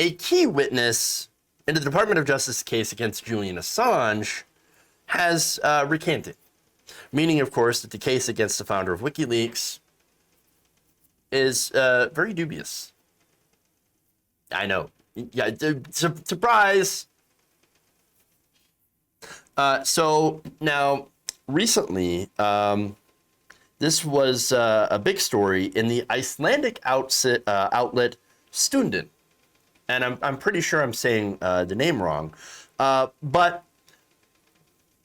a key witness in the Department of Justice case against Julian Assange has recanted, meaning, of course, that the case against the founder of Wikileaks is very dubious. I know. Yeah, surprise. So now, recently, this was a big story in the Icelandic outlet Stundin. And I'm pretty sure I'm saying the name wrong. But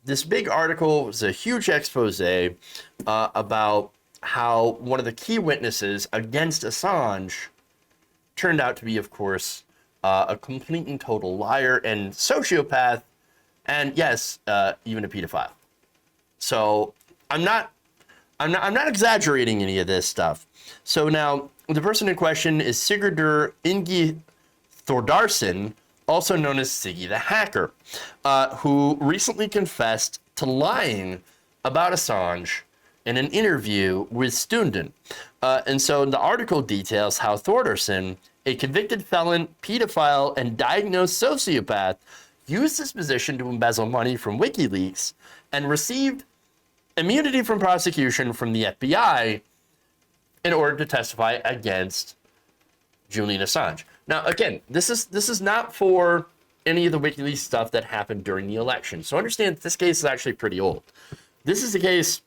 this big article was a huge expose about how one of the key witnesses against Assange turned out to be, of course, a complete and total liar and sociopath, and yes, even a pedophile. So I'm not exaggerating any of this stuff. So now the person in question is Sigurdur Ingi Thordarson, also known as Siggy the Hacker, who recently confessed to lying about Assange in an interview with Stundin. And so the article details how Thordarson, a convicted felon, pedophile, and diagnosed sociopath, used his position to embezzle money from WikiLeaks and received immunity from prosecution from the FBI in order to testify against Julian Assange. Now, again, this is not for any of the WikiLeaks stuff that happened during the election. So understand this case is actually pretty old. This is a case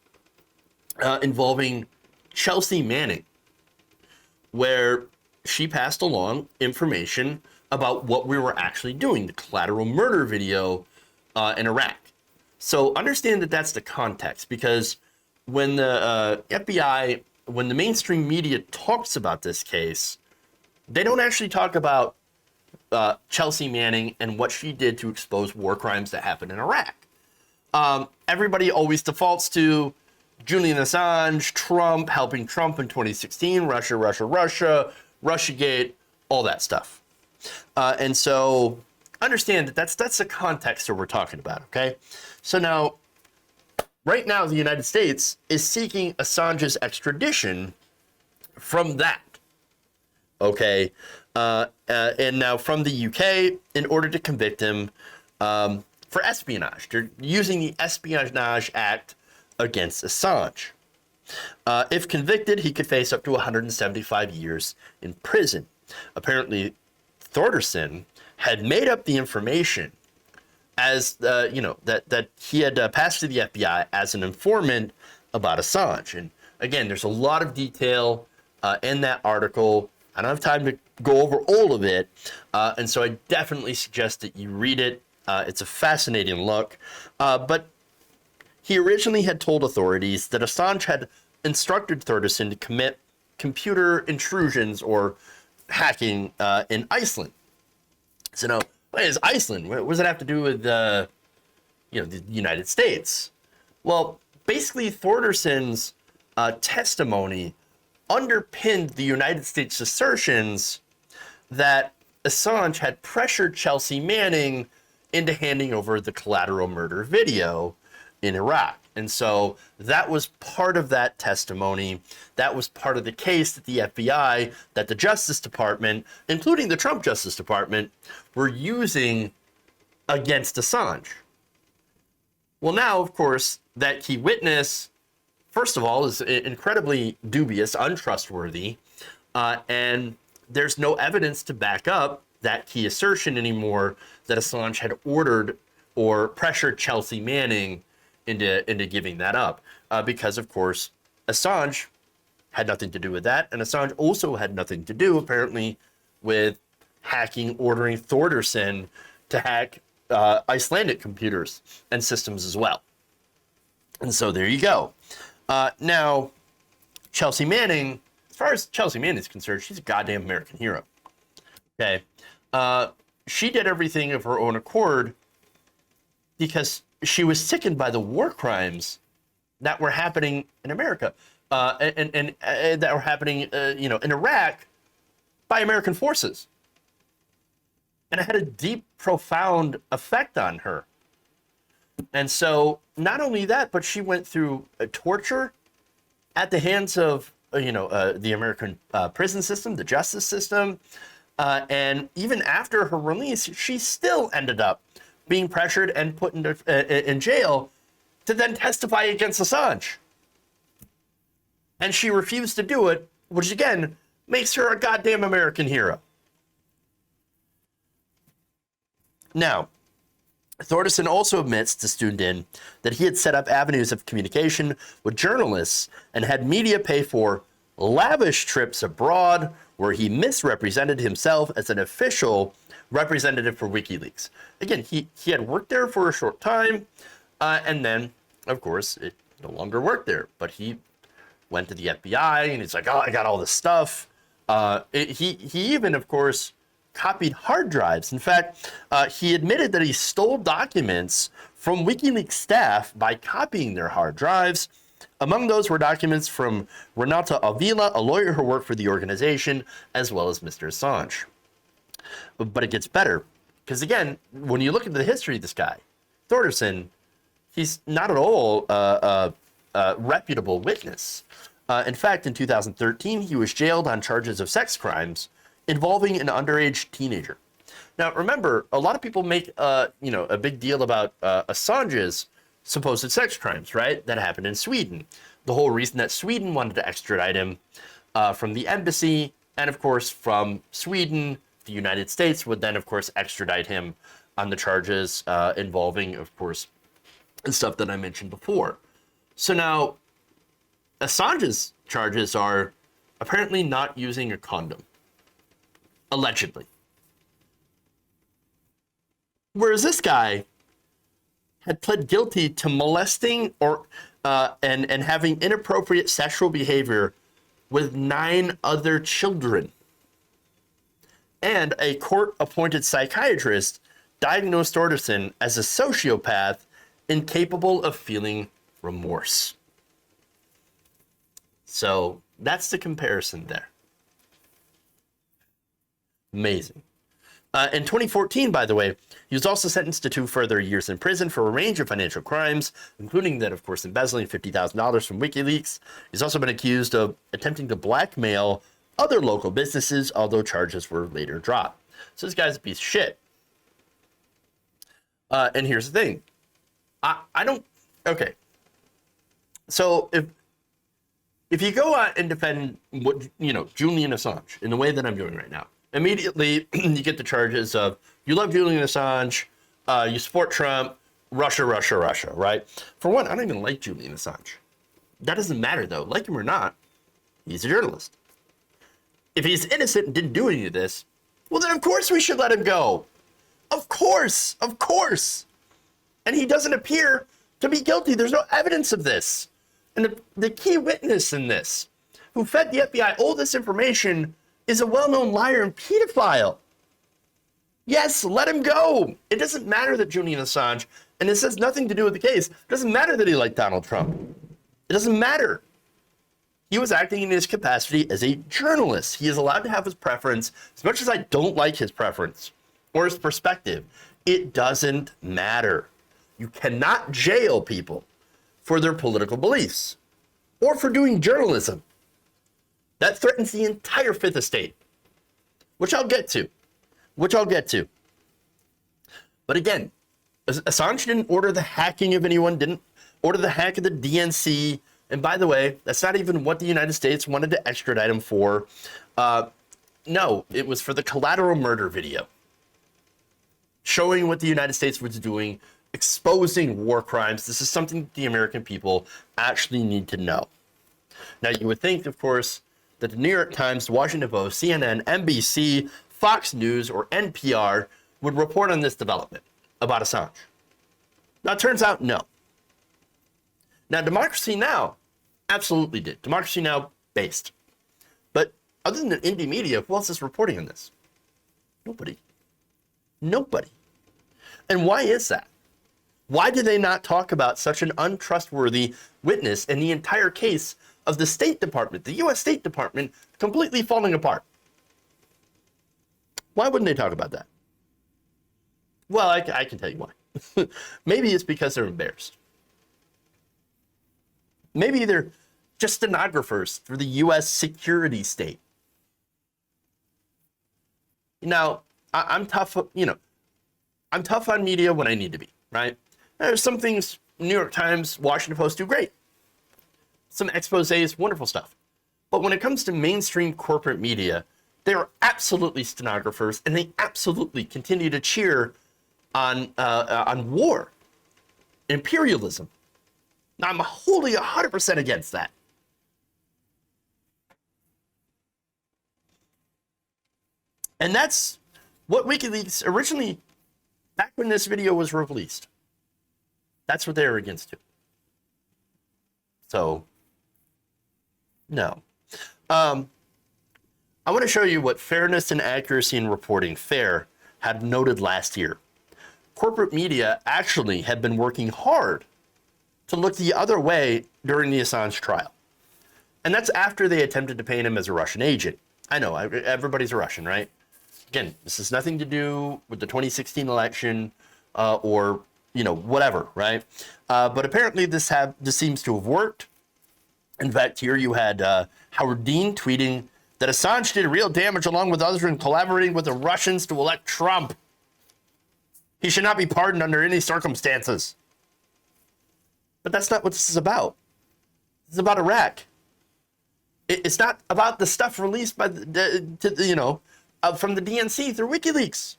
involving Chelsea Manning, where she passed along information about what we were actually doing, the collateral murder video in Iraq. So understand that that's the context, because when the FBI, when the mainstream media talks about this case, they don't actually talk about Chelsea Manning and what she did to expose war crimes that happened in Iraq. Everybody always defaults to Julian Assange, Trump, helping Trump in 2016, Russia, Russiagate, all that stuff. And so understand that that's the context that we're talking about, okay? So now, right now, the United States is seeking Assange's extradition from that, okay? And now from the UK in order to convict him for espionage. They're using the Espionage Act against Assange. If convicted, he could face up to 175 years in prison. Apparently, Thordarson had made up the information as that he had passed to the FBI as an informant about Assange. And again, there's a lot of detail in that article. I don't have time to go over all of it, and so I definitely suggest that you read it. It's a fascinating look. But he originally had told authorities that Assange had instructed Thordarson to commit computer intrusions or hacking in Iceland. So now, what is Iceland? What does it have to do with the United States? Well, basically, Thordarson's testimony underpinned the United States' assertions that Assange had pressured Chelsea Manning into handing over the collateral murder video in Iraq. And so that was part of that testimony. That was part of the case that the FBI, that the Justice Department, including the Trump Justice Department, were using against Assange. Well, now, of course, that key witness, first of all, is incredibly dubious, untrustworthy, and there's no evidence to back up that key assertion anymore that Assange had ordered or pressured Chelsea Manning into giving that up, because, of course, Assange had nothing to do with that, and Assange also had nothing to do, apparently, with hacking, ordering Thordarson to hack Icelandic computers and systems as well. And so there you go. Now, Chelsea Manning, as far as Chelsea Manning is concerned, she's a goddamn American hero. Okay. She did everything of her own accord because she was sickened by the war crimes that were happening in America and that were happening, in Iraq by American forces. And it had a deep, profound effect on her. And so not only that, but she went through torture at the hands of, the American prison system, the justice system. And even after her release, she still ended up being pressured and put in jail to then testify against Assange. And she refused to do it, which again makes her a goddamn American hero. Now, Thordarson also admits to Stundin that he had set up avenues of communication with journalists and had media pay for lavish trips abroad where he misrepresented himself as an official representative for WikiLeaks. Again, he had worked there for a short time, and then, of course, it no longer worked there. But he went to the FBI, and he's like, oh, I got all this stuff. He even, of course, copied hard drives. In fact, he admitted that he stole documents from WikiLeaks staff by copying their hard drives. Among those were documents from Renata Avila, a lawyer who worked for the organization, as well as Mr. Assange. But it gets better, because again, when you look at the history of this guy, Thordarson, he's not at all a reputable witness. In fact, in 2013, he was jailed on charges of sex crimes involving an underage teenager. Now, remember, a lot of people make a big deal about Assange's supposed sex crimes, right? That happened in Sweden. The whole reason that Sweden wanted to extradite him from the embassy, and of course from Sweden, the United States would then, of course, extradite him on the charges involving, of course, the stuff that I mentioned before. So now, Assange's charges are apparently not using a condom. Allegedly. Whereas this guy had pled guilty to molesting or and having inappropriate sexual behavior with 9 other children. And a court-appointed psychiatrist diagnosed Thordarson as a sociopath incapable of feeling remorse. So that's the comparison there. Amazing. In 2014, by the way, he was also sentenced to 2 further years in prison for a range of financial crimes, including that, of course, embezzling $50,000 from WikiLeaks. He's also been accused of attempting to blackmail other local businesses, although charges were later dropped. So this guy's a piece of shit. And here's the thing. I don't... Okay. So if you go out and defend Julian Assange in the way that I'm doing right now, immediately you get the charges of you love Julian Assange, you support Trump, Russia, right? For one, I don't even like Julian Assange. That doesn't matter though. Like him or not, he's a journalist. If he's innocent and didn't do any of this, well then of course we should let him go. Of course. And he doesn't appear to be guilty. There's no evidence of this. And the key witness in this, who fed the FBI all this information, is a well-known liar and pedophile. Yes, let him go. It doesn't matter that Julian Assange, and this has nothing to do with the case, it doesn't matter that he liked Donald Trump. It doesn't matter. He was acting in his capacity as a journalist. He is allowed to have his preference. As much as I don't like his preference or his perspective, it doesn't matter. You cannot jail people for their political beliefs or for doing journalism. That threatens the entire Fifth Estate, which I'll get to. But again, Assange didn't order the hacking of anyone, didn't order the hack of the DNC. And by the way, that's not even what the United States wanted to extradite him for. No, it was for the collateral murder video, showing what the United States was doing, exposing war crimes. This is something the American people actually need to know. Now, you would think, of course, that the New York Times, the Washington Post, CNN, NBC, Fox News, or NPR would report on this development about Assange. Now, it turns out, no. Now, Democracy Now! Absolutely did. Democracy Now! Based. But other than indie media, who else is reporting on this? Nobody. And why is that? Why do they not talk about such an untrustworthy witness in the entire case of the State Department, the U.S. State Department, completely falling apart? Why wouldn't they talk about that? Well, I can tell you why. Maybe it's because they're embarrassed. Maybe they're just stenographers for the U.S. security state. Now, I'm tough, I'm tough on media when I need to be, right? There's some things New York Times, Washington Post do great. Some exposés, wonderful stuff. But when it comes to mainstream corporate media, they are absolutely stenographers, and they absolutely continue to cheer on war, imperialism. Now, I'm wholly 100% against that. And that's what WikiLeaks originally, back when this video was released, that's what they were against too. So, no. I want to show you what Fairness and Accuracy in Reporting, FAIR, had noted last year. Corporate media actually had been working hard to look the other way during the Assange trial. And that's after they attempted to paint him as a Russian agent. I know, everybody's a Russian, right? Again, this has nothing to do with the 2016 election or, whatever, right? But apparently this seems to have worked. In fact, here you had Howard Dean tweeting that Assange did real damage along with others in collaborating with the Russians to elect Trump. He should not be pardoned under any circumstances. But that's not what this is about. This is about Iraq. It's not about the stuff released by from the DNC through WikiLeaks.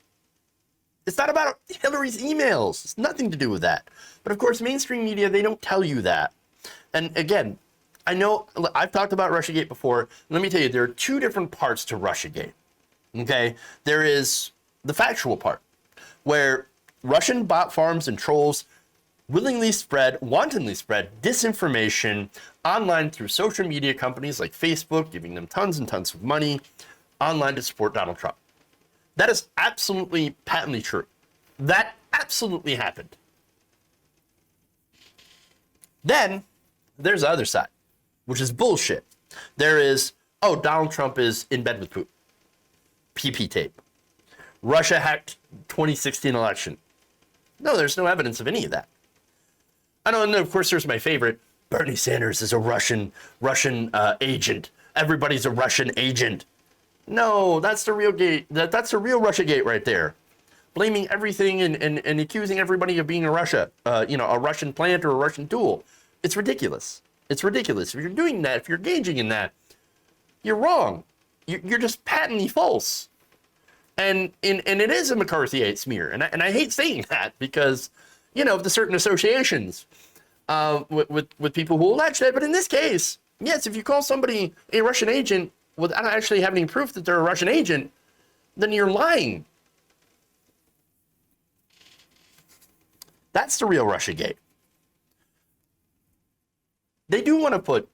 It's not about Hillary's emails. It's nothing to do with that. But of course, mainstream media, they don't tell you that. And again, I know I've talked about Russiagate before. Let me tell you, there are two different parts to Russiagate. Okay? There is the factual part, where Russian bot farms and trolls wantonly spread disinformation online through social media companies like Facebook, giving them tons and tons of money online to support Donald Trump. That is absolutely patently true. That absolutely happened. Then there's the other side, which is bullshit. There is, Donald Trump is in bed with Putin. PP tape. Russia hacked 2016 election. No, there's no evidence of any of that. I know, and of course, there's my favorite. Bernie Sanders is a Russian agent. Everybody's a Russian agent. No, that's the real gate. That's the real Russiagate right there. Blaming everything and accusing everybody of being a Russian plant or a Russian tool. It's ridiculous. It's ridiculous. If you're doing that, if you're engaging in that, you're wrong. You're just patently false. And it is a McCarthyite smear. And I hate saying that because, of the certain associations with people who allege that. But in this case, yes, if you call somebody a Russian agent without actually having proof that they're a Russian agent, then you're lying. That's the real Russiagate. They do want to put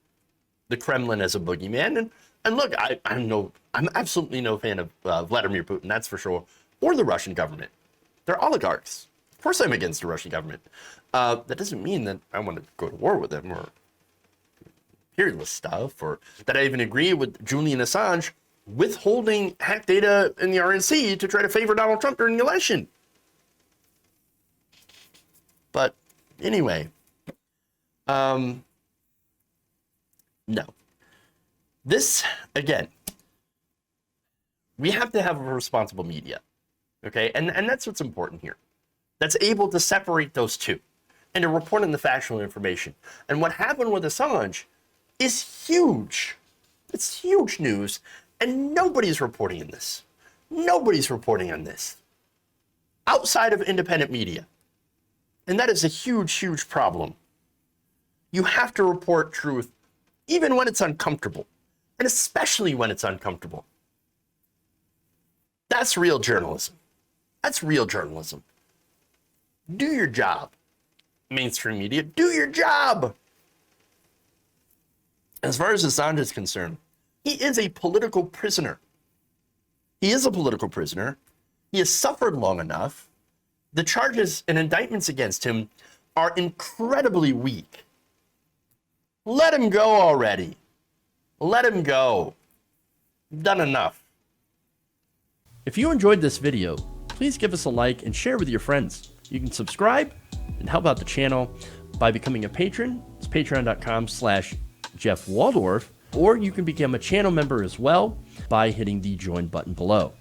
the Kremlin as a boogeyman. And look, I'm absolutely no fan of Vladimir Putin, that's for sure, or the Russian government. They're oligarchs. Of course I'm against the Russian government. That doesn't mean that I want to go to war with them or imperialist stuff, or that I even agree with Julian Assange withholding hacked data in the RNC to try to favor Donald Trump during the election. But anyway, no. This, again, we have to have a responsible media, okay? And that's what's important here. That's able to separate those two and to report on the factual information. And what happened with Assange is huge. It's huge news, and nobody's reporting on this. Nobody's reporting on this outside of independent media. And that is a huge, huge problem. You have to report truth even when it's uncomfortable, and especially when it's uncomfortable. That's real journalism. That's real journalism. Do your job, mainstream media. Do your job. As far as Assange is concerned, he is a political prisoner. He is a political prisoner. He has suffered long enough. The charges and indictments against him are incredibly weak. Let him go already. Let him go. Done enough. If you enjoyed this video, please give us a like and share with your friends. You can subscribe and help out the channel by becoming a patron. It's patreon.com/Jeff Waldorf, or you can become a channel member as well by hitting the join button below.